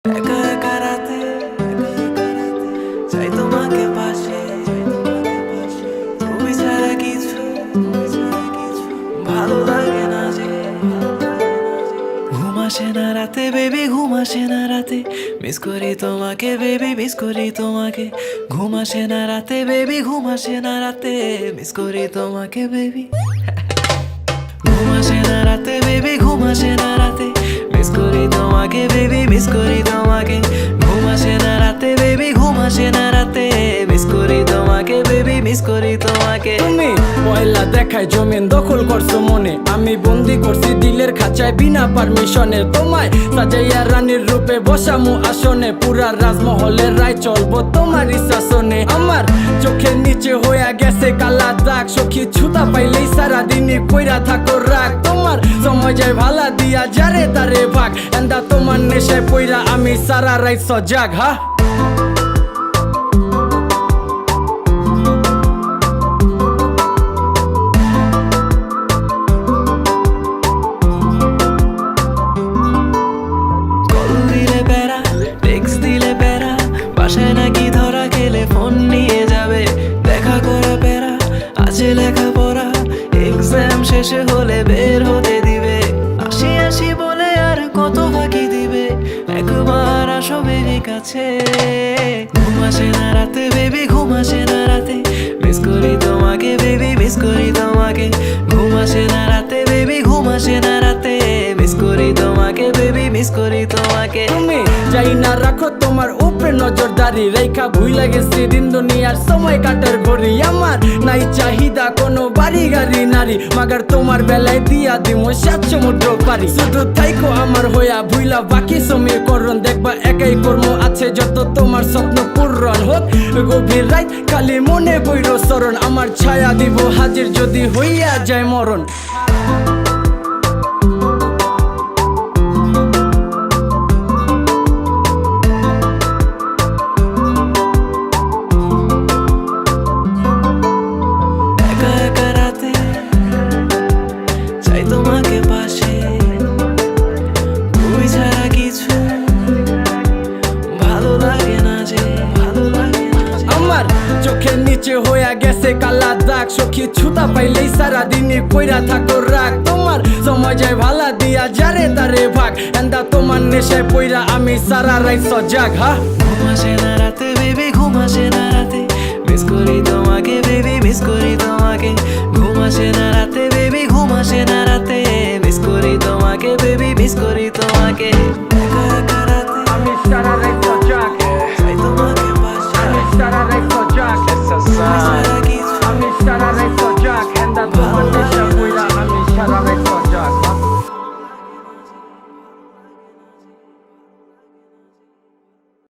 একা একা রাতে চাই তোমাকে পাশে, তুমি ছাড়া কিছু ভালো লাগে না যে। ঘুম আসে না রাতে বেবি, ঘুম আসে না রাতে, মিস করি তোমাকে বেবি, মিস করি তোমাকে। ঘুম আসে না রাতে বেবি, ঘুম আসে না রাতে, মিস করি তোমাকে বেবি। ঘুম আসে না রাতে বেবি, ঘুম আসে না রাতে, মিস করি তোমাকে বেবি, মিস করি তোমাকে। ঘুম আসে না রাতে বেবি, ঘুম আসে না রাতে, মিস করি তোমাকে বেবি, মিস করি তোমাকে। তুমি পয়লা দেখায় জমিন দখল করছো মনে, আমি বন্দি করছি দিলের খাঁচায় বিনা পারমিশনে। তোমায় সাজাইয়া রানীর রূপে বসামু আসনে, পুরা রাজমহলের রায় চলবো তোমারই শাসনে। আমার চোখের নিচে হইয়া গেছে কালা দাগ, সখী ছুতা পাইলেই সারাদিনই কইরা থাকো রাগ। তোমার সময় যায় ভালা দিয়া যারে তারে ভাগ, এন্দা তোমার নেশায় পইরা আমি সারা রাইত সজাগ। হা বাসায় নাকি ধরা খেলে ফোন নিয়ে যাবে, দেখা করা প্যারা আছে লেখাপড়া, এক্সাম শেষে হলে বের হতে দিবে। আসি আসি বলে আর কত ফাঁকি দিবে, একবার আসো বেবি কাছে। ঘুম আসে না রাতে বেবি, ঘুম আসে না রাতে, মিস করি তোমাকে বেবি, মিস করি তোমাকে। ঘুম আসে না রাতে বেবি, ঘুম আসে না রাতে, মিস করি তোমাকে বেবি, মিস করি তোমাকে। তুমি যাই না রাখো তোমার উপরে নজরদারি, রেখা ভুইলা গেছি দিন দুনিয়ার সময় কাটার ঘড়ি। আমার নাই চাহিদা কোনো বাড়ি গাড়ি নারী, মাগার তোমার বেলায় দিয়া দিমো 7 সমুদ্র পারি। শুধু থাইকো আমার হইয়া ভুইলা বাকি সমীকরণ, দেখবা একাই কর্ম আছে যত তোমার স্বপ্ন পূরণ হোক। গভীর রাত খালি মনে বইর শরণ, আমার ছায়া দিব হাজির যদি হইয়া যায় মরণ। তোমাকে পাশে, তুমি ছাড়া কিছু ভালো লাগে না যে, ভালো লাগে না যে। আমার চোখের নিচে হইয়া গেছে কালা দাগ, সখী ছুতা পাইলেই সারাদিনই কইরা থাকো রাগ। তোমার সময় যায় ভালা দিয়া যারে তারে ভাগ, এন্দা তোমার নেশায় পইরা আমি সারা রাইত সজাগ। হা ঘুম আসে না রাতে বেবি, ঘুম আসে না রাতে, মিস করি তোমাকে বেবি, মিস করি তোমাকে। ঘুম আসে না রাতে বেবি, ঘুম আসে না রাতে, মিস করি তোমাকে বেবি, মিস করি তোমাকে।